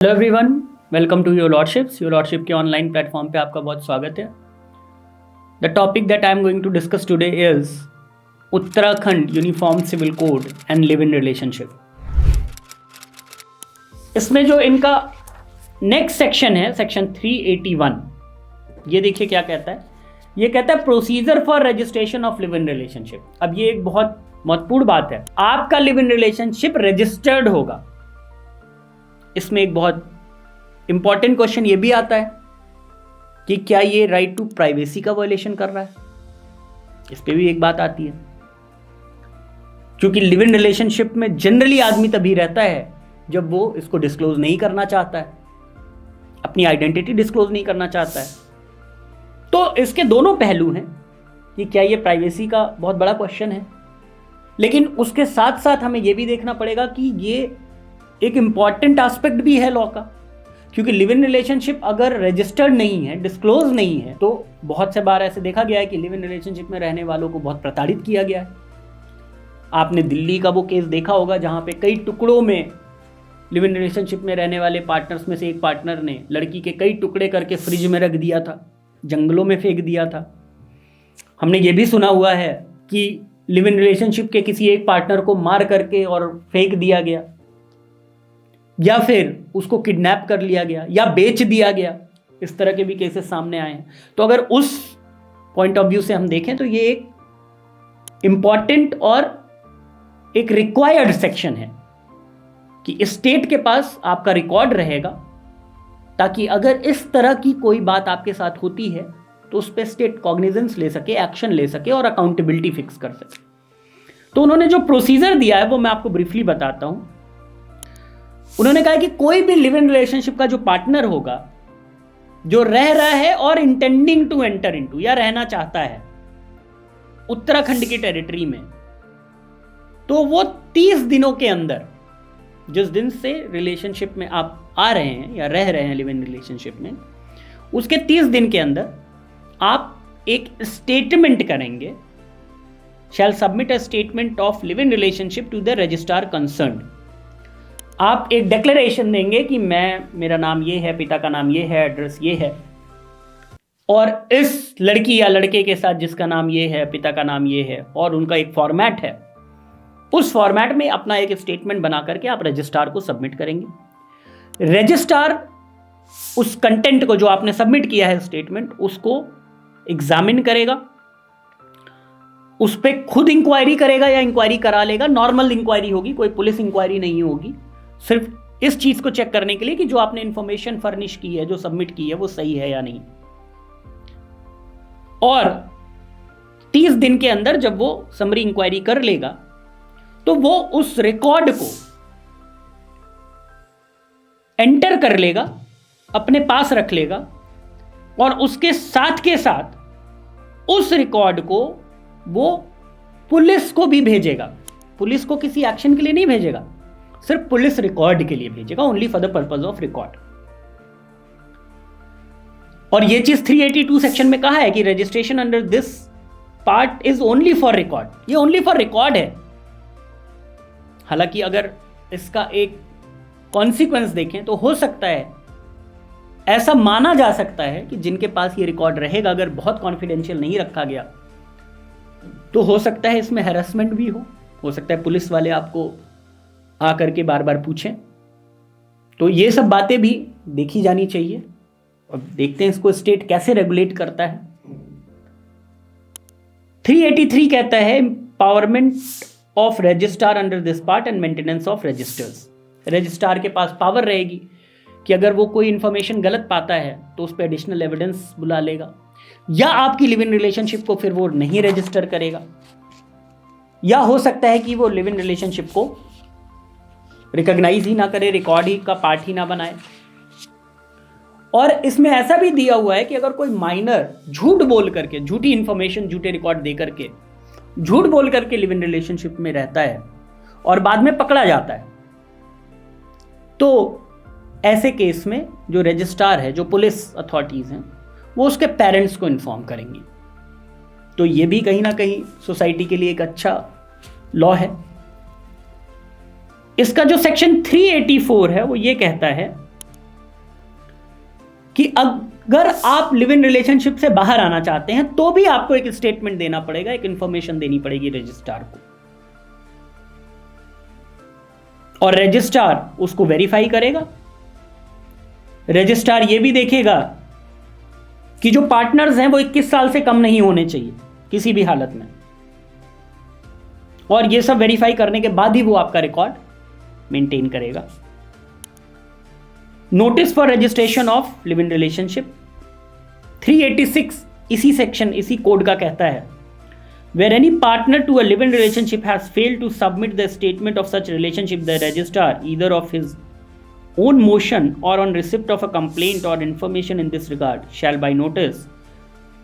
Hello everyone, welcome to your lordship के online platform पे आपका बहुत स्वागत है। The topic that I am going to discuss today is Uttarakhand uniform civil code and live in relationship. इसमें जो इनका नेक्स्ट सेक्शन है, सेक्शन 381, ये देखिए क्या कहता है। ये कहता है procedure for registration of live in relationship. अब ये एक बहुत महत्वपूर्ण बात है, आपका लिव इन रिलेशनशिप रजिस्टर्ड होगा। इसमें एक बहुत इंपॉर्टेंट क्वेश्चन ये भी आता है कि क्या ये राइट टू प्राइवेसी का वायलेशन कर रहा है। इस पे भी एक बात आती है, क्योंकि लिव इन रिलेशनशिप में जनरली आदमी तभी रहता है जब वो इसको डिस्क्लोज नहीं करना चाहता है, अपनी आइडेंटिटी डिस्क्लोज नहीं करना चाहता है। तो इसके दोनों पहलू हैं कि क्या ये प्राइवेसी का बहुत बड़ा क्वेश्चन है, लेकिन उसके साथ साथ हमें यह भी देखना पड़ेगा कि ये एक इंपॉर्टेंट एस्पेक्ट भी है लॉ का, क्योंकि लिव इन रिलेशनशिप अगर रजिस्टर्ड नहीं है, डिस्क्लोज नहीं है, तो बहुत से बार ऐसे देखा गया है कि लिव इन रिलेशनशिप में रहने वालों को बहुत प्रताड़ित किया गया है। आपने दिल्ली का वो केस देखा होगा जहां पे कई टुकड़ों में लिव इन रिलेशनशिप में रहने वाले पार्टनर्स में से एक पार्टनर ने लड़की के कई टुकड़े करके फ्रिज में रख दिया था, जंगलों में फेंक दिया था। हमने ये भी सुना हुआ है कि लिव इन रिलेशनशिप के किसी एक पार्टनर को मार करके और फेंक दिया गया, या फिर उसको किडनैप कर लिया गया या बेच दिया गया। इस तरह के भी केसेस सामने आए हैं। तो अगर उस पॉइंट ऑफ व्यू से हम देखें तो ये एक इंपॉर्टेंट और एक रिक्वायर्ड सेक्शन है कि स्टेट के पास आपका रिकॉर्ड रहेगा, ताकि अगर इस तरह की कोई बात आपके साथ होती है तो उस पर स्टेट कॉग्निजेंस ले सके, एक्शन ले सके और अकाउंटेबिलिटी फिक्स कर सके। तो उन्होंने जो प्रोसीजर दिया है वो मैं आपको ब्रीफली बताता हूं। उन्होंने कहा कि कोई भी लिव इन रिलेशनशिप का जो पार्टनर होगा, जो रह रहा है और इंटेंडिंग टू एंटर इनटू या रहना चाहता है उत्तराखंड की टेरिटरी में, तो वो 30 दिनों के अंदर, जिस दिन से रिलेशनशिप में आप आ रहे हैं या रह रहे हैं लिव इन रिलेशनशिप में, उसके 30 दिन के अंदर आप एक स्टेटमेंट करेंगे। Shall submit a statement of live in relationship to the registrar concerned. आप एक डिक्लेरेशन देंगे कि मेरा नाम ये है, पिता का नाम ये है, एड्रेस ये है, और इस लड़की या लड़के के साथ जिसका नाम ये है, पिता का नाम ये है, और उनका एक फॉर्मेट है, उस फॉर्मेट में अपना एक स्टेटमेंट बना करके आप रजिस्ट्रार को सबमिट करेंगे। रजिस्ट्रार उस कंटेंट को, जो आपने सबमिट किया है स्टेटमेंट, उसको एग्जामिन करेगा, उस पर खुद इंक्वायरी करेगा या इंक्वायरी करा लेगा। नॉर्मल इंक्वायरी होगी, कोई पुलिस इंक्वायरी नहीं होगी, सिर्फ इस चीज को चेक करने के लिए कि जो आपने इंफॉर्मेशन फर्निश की है, जो सबमिट की है, वो सही है या नहीं। और 30 दिन के अंदर जब वो समरी इंक्वायरी कर लेगा तो वो उस रिकॉर्ड को एंटर कर लेगा, अपने पास रख लेगा, और उसके साथ के साथ उस रिकॉर्ड को वो पुलिस को भी भेजेगा। पुलिस को किसी एक्शन के लिए नहीं भेजेगा, सिर्फ पुलिस रिकॉर्ड के लिए भेजेगा, only for the purpose of record. और ये चीज 382 सेक्शन में कहा है कि registration under this part is only for record. ये ओनली फॉर रिकॉर्ड है। हालांकि अगर इसका एक कॉन्सिक्वेंस देखें तो हो सकता है, ऐसा माना जा सकता है कि जिनके पास ये रिकॉर्ड रहेगा, अगर बहुत कॉन्फिडेंशियल नहीं रखा गया, तो हो सकता है इसमें हैरेसमेंट भी हो सकता है पुलिस वाले आपको आकर के बार बार पूछें। तो ये सब बातें भी देखी जानी चाहिए, और देखते हैं इसको स्टेट कैसे रेगुलेट करता है। 383 कहता है empowerment of registrar under this part and maintenance of registers. Registrar के पास पावर रहेगी कि अगर वो कोई इंफॉर्मेशन गलत पाता है तो उस पर एडिशनल एविडेंस बुला लेगा, या आपकी लिव इन रिलेशनशिप को फिर वो नहीं रजिस्टर करेगा, या हो सकता है कि वो लिव इन रिलेशनशिप को रिकॉग्नाइज ही ना करे, रिकॉर्ड ही का पार्ट ही ना बनाए। और इसमें ऐसा भी दिया हुआ है कि अगर कोई माइनर झूठ बोल करके, झूठी इंफॉर्मेशन, झूठे रिकॉर्ड दे करके, झूठ बोल करके लिव इन रिलेशनशिप में रहता है और बाद में पकड़ा जाता है, तो ऐसे केस में जो रजिस्ट्रार है, जो पुलिस अथॉरिटीज हैं, वो उसके पेरेंट्स को इन्फॉर्म करेंगी। तो ये भी कहीं ना कहीं सोसाइटी के लिए एक अच्छा लॉ है। इसका जो सेक्शन 384 है वो ये कहता है कि अगर आप लिव इन रिलेशनशिप से बाहर आना चाहते हैं तो भी आपको एक स्टेटमेंट देना पड़ेगा, एक इंफॉर्मेशन देनी पड़ेगी रजिस्ट्रार को, और रजिस्ट्रार उसको वेरीफाई करेगा। रजिस्ट्रार ये भी देखेगा कि जो पार्टनर्स हैं वो 21 साल से कम नहीं होने चाहिए किसी भी हालत में, और ये सब वेरीफाई करने के बाद ही वो आपका रिकॉर्ड मेंटेन करेगा। Notice for registration of live in relationship 386 इसी सेक्शन, इसी कोड का कहता है, where any partner to a live-in relationship has failed to submit the statement of such relationship, the registrar, either of his own motion or on receipt of a complaint or information in this regard, shall by notice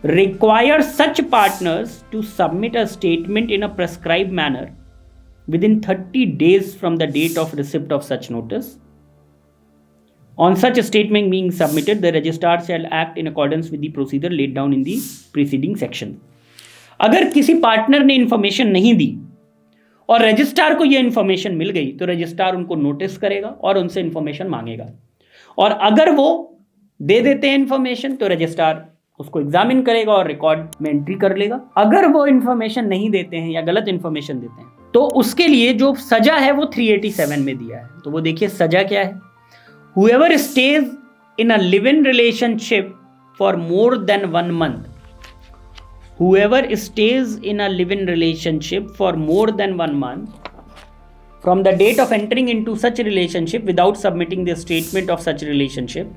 require such partners to submit a statement in a prescribed manner within 30 days from the date of receipt of such notice. On such a statement being submitted, the registrar shall act in accordance with the procedure laid down in the preceding section. अगर किसी partner ने information नहीं दी और registrar को यह information मिल गई तो registrar उनको नोटिस करेगा और उनसे इंफॉर्मेशन मांगेगा, और अगर वो दे देते हैं इंफॉर्मेशन तो रजिस्ट्रार उसको एग्जामिन करेगा और रिकॉर्ड में एंट्री कर लेगा। अगर वो इंफॉर्मेशन नहीं देते हैं या गलत इंफॉर्मेशन देते हैं तो उसके लिए जो सजा है वो 387 में दिया है। तो वो देखिए सजा क्या है। Whoever stays in a live-in relationship for more than 1 month, whoever stays in a live-in relationship for more than 1 month from the date of entering into such a relationship without submitting the statement of such relationship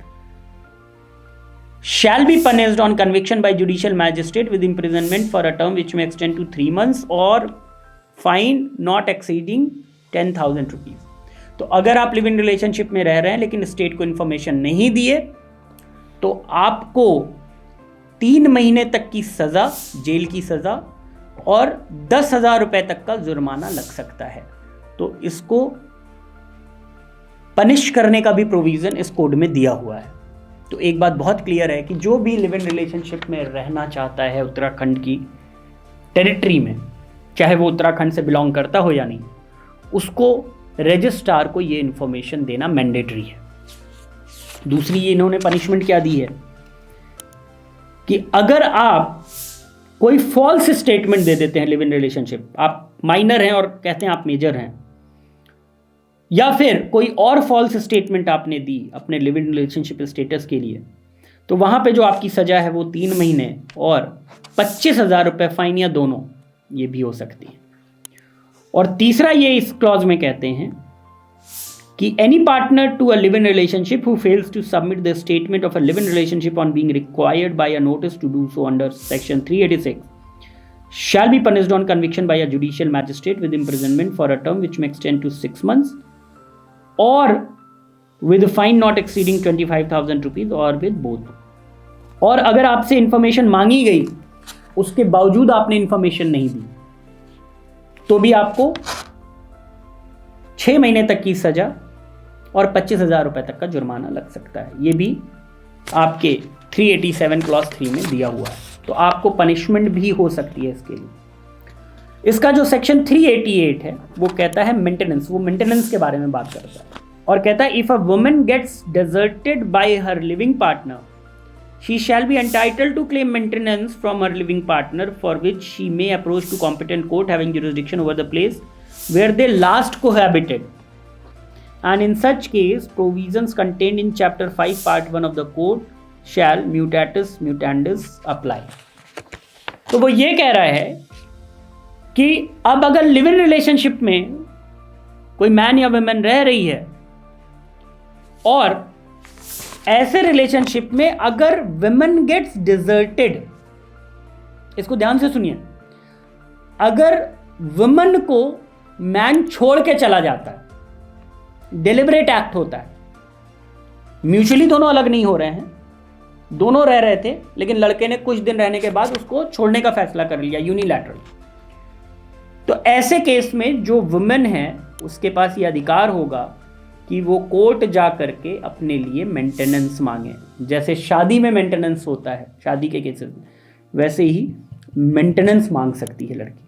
shall be punished on conviction by judicial magistrate with imprisonment for a term which may extend to 3 months or fine not exceeding 10,000 rupees. तो अगर आप live in relationship में रह रहे हैं लेकिन state को information नहीं दिए तो आपको 3 महीने तक की सजा, जेल की सजा और 10,000 रुपए तक का जुर्माना लग सकता है। तो इसको पनिश करने का भी प्रोविजन इस कोड में दिया हुआ है। तो एक बात बहुत क्लियर है कि जो भी लिव इन रिलेशनशिप में रहना चाहता है उत्तराखंड की टेरिटरी में, चाहे वो उत्तराखंड से बिलोंग करता हो या नहीं, उसको रजिस्ट्रार को ये इंफॉर्मेशन देना मैंडेटरी है। दूसरी ये इन्होंने पनिशमेंट क्या दी है कि अगर आप कोई फॉल्स स्टेटमेंट दे देते हैं लिव इन रिलेशनशिप, आप माइनर हैं और कहते हैं आप मेजर हैं, या फिर कोई और फॉल्स स्टेटमेंट आपने दी अपने लिव इन रिलेशनशिप स्टेटस के लिए, तो वहां पे जो आपकी सजा है वो 3 महीने और 25,000 रुपये फाइन या दोनों ये भी हो सकती है। और तीसरा ये इस क्लॉज में कहते हैं कि any partner to a live in relationship who fails to submit the statement of a live in relationship on being required by a notice to do so under section 386 shall be punished on conviction by a judicial magistrate with imprisonment for a term which may extend to 6 months और with fine not exceeding 25,000 rupees और with both. और अगर आपसे information मांगी गई उसके बावजूद आपने इंफॉर्मेशन नहीं दी तो भी आपको 6 महीने तक की सजा और 25,000 रुपए तक का जुर्माना लग सकता है। ये भी आपके 387 क्लॉज 3 में दिया हुआ है। तो आपको पनिशमेंट भी हो सकती है इसके लिए। इसका जो सेक्शन 388 है वो कहता है मेंटेनेंस, वो मेंटेनेंस के बारे में बात करता है और कहता है if a woman gets deserted by her living partner she shall be entitled to claim maintenance from her living partner, for which she may approach to competent court having jurisdiction over the place where they last cohabited, and in such case provisions contained in chapter 5 part 1 of the code shall mutatis mutandis apply। तो वो ये कह रहा है कि अब अगर live in relationship में कोई मैन या वुमेन रह रही है और ऐसे रिलेशनशिप में अगर वुमेन गेट्स डिजर्टेड, इसको ध्यान से सुनिए, अगर वुमेन को मैन छोड़ के चला जाता है, डिलिबरेट एक्ट होता है, म्यूचुअली दोनों अलग नहीं हो रहे हैं, दोनों रह रहे थे लेकिन लड़के ने कुछ दिन रहने के बाद उसको छोड़ने का फैसला कर लिया यूनिलैटरल, तो ऐसे केस में जो वुमेन है उसके पास ये अधिकार होगा कि वो कोर्ट जा करके अपने लिए मेंटेनेंस मांगे। जैसे शादी में मेंटेनेंस होता है शादी के केसेस में, वैसे ही मेंटेनेंस मांग सकती है लड़की।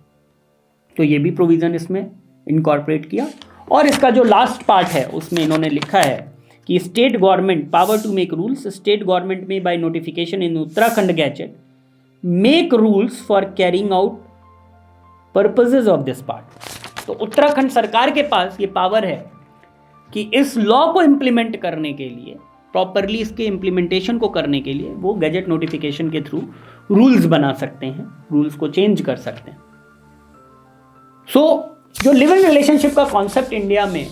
तो ये भी प्रोविज़न इसमें इनकॉर्पोरेट किया। और इसका जो लास्ट पार्ट है उसमें इन्होंने लिखा है कि state government power to make rules, state government may by notification in Uttarakhand gazette make rules for carrying out purposes of this part. तो उत्तराखंड सरकार के पास ये पावर है कि इस लॉ को इम्प्लीमेंट करने के लिए, प्रॉपरली इसके इम्प्लीमेंटेशन को करने के लिए वो गैजेट नोटिफिकेशन के थ्रू रूल्स बना सकते हैं, रूल्स को चेंज कर सकते हैं। जो लिव इन रिलेशनशिप का कॉन्सेप्ट इंडिया में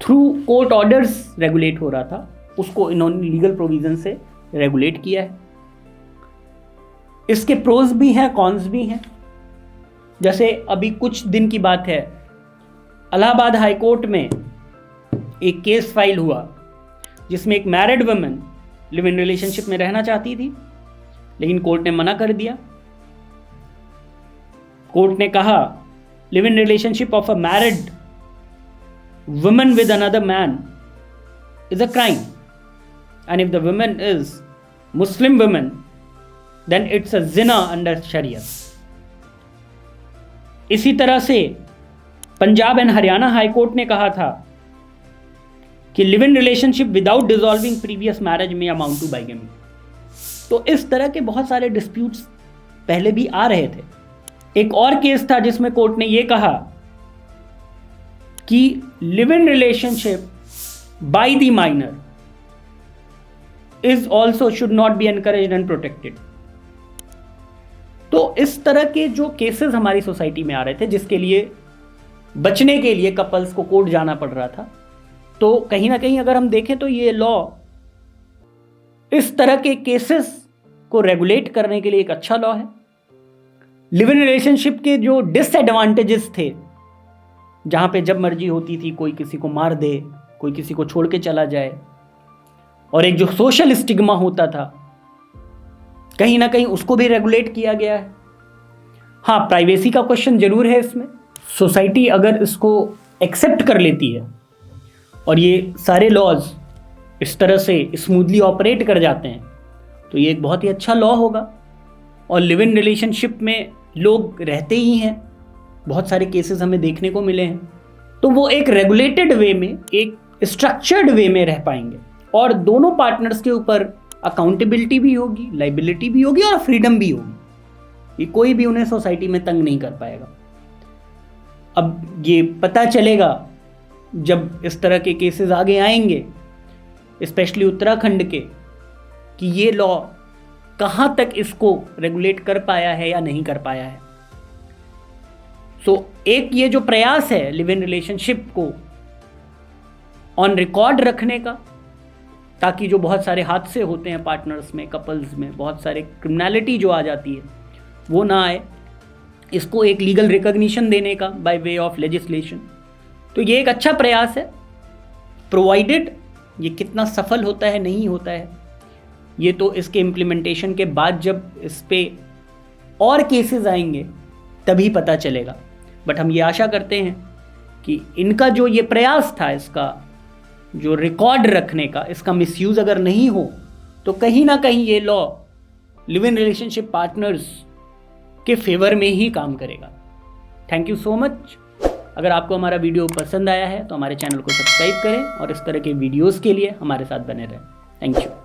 थ्रू कोर्ट ऑर्डर्स रेगुलेट हो रहा था, उसको इन्होंने लीगल प्रोविजन से रेगुलेट किया है। इसके प्रोज भी हैं, कॉन्स भी हैं। जैसे अभी कुछ दिन की बात है, इलाहाबाद हाई कोर्ट में एक केस फाइल हुआ जिसमें एक married woman live in relationship में रहना चाहती थी, लेकिन कोर्ट ने मना कर दिया। कोर्ट ने कहा live in relationship of a married woman with another man is a crime, and if the woman is Muslim woman then it's a जिना अंडर शरिया। इसी तरह से Punjab and Haryana high court ने कहा था कि live in relationship without dissolving previous marriage may amount to bigamy. तो इस तरह के बहुत सारे डिस्प्यूट्स पहले भी आ रहे थे। एक और केस था जिसमें कोर्ट ने यह कहा कि live in relationship by the minor is also should not be encouraged and protected. तो इस तरह के जो केसेस हमारी सोसाइटी में आ रहे थे, जिसके लिए बचने के लिए कपल्स को कोर्ट जाना पड़ रहा था, तो कहीं ना कहीं अगर हम देखें तो ये लॉ इस तरह के केसेस को रेगुलेट करने के लिए एक अच्छा लॉ है। लिव इन रिलेशनशिप के जो डिसएडवांटेजेस थे, जहां पे जब मर्जी होती थी कोई किसी को मार दे, कोई किसी को छोड़ के चला जाए, और एक जो सोशल स्टिग्मा होता था, कहीं ना कहीं उसको भी रेगुलेट किया गया है। हाँ, प्राइवेसी का क्वेश्चन जरूर है इसमें। सोसाइटी अगर इसको एक्सेप्ट कर लेती है और ये सारे लॉज इस तरह से स्मूथली ऑपरेट कर जाते हैं, तो ये एक बहुत ही अच्छा लॉ होगा। और लिव इन रिलेशनशिप में लोग रहते ही हैं, बहुत सारे केसेस हमें देखने को मिले हैं, तो वो एक रेगुलेटेड वे में, एक स्ट्रक्चर्ड वे में रह पाएंगे, और दोनों पार्टनर्स के ऊपर अकाउंटेबिलिटी भी होगी, लाइबिलिटी भी होगी और फ्रीडम भी होगी। ये कोई भी उन्हें सोसाइटी में तंग नहीं कर पाएगा। अब ये पता चलेगा जब इस तरह के केसेस आगे आएंगे, स्पेशली उत्तराखंड के, कि ये लॉ कहाँ तक इसको रेगुलेट कर पाया है या नहीं कर पाया है। एक ये जो प्रयास है लिव इन रिलेशनशिप को ऑन रिकॉर्ड रखने का, ताकि जो बहुत सारे हादसे होते हैं पार्टनर्स में, कपल्स में, बहुत सारे क्रिमिनलिटी जो आ जाती है वो ना आए, इसको एक लीगल रिकॉग्निशन देने का बाय वे ऑफ लेजिस्लेशन। तो ये एक अच्छा प्रयास है, प्रोवाइडेड ये कितना सफल होता है नहीं होता है ये तो इसके इम्प्लीमेंटेशन के बाद जब इस पे और केसेस आएंगे तभी पता चलेगा। बट हम ये आशा करते हैं कि इनका जो ये प्रयास था, इसका जो रिकॉर्ड रखने का, इसका मिसयूज़ अगर नहीं हो तो कहीं ना कहीं ये law live in relationship partners के फेवर में ही काम करेगा। Thank you so much. अगर आपको हमारा वीडियो पसंद आया है तो हमारे चैनल को सब्सक्राइब करें और इस तरह के वीडियोस के लिए हमारे साथ बने रहें। Thank you.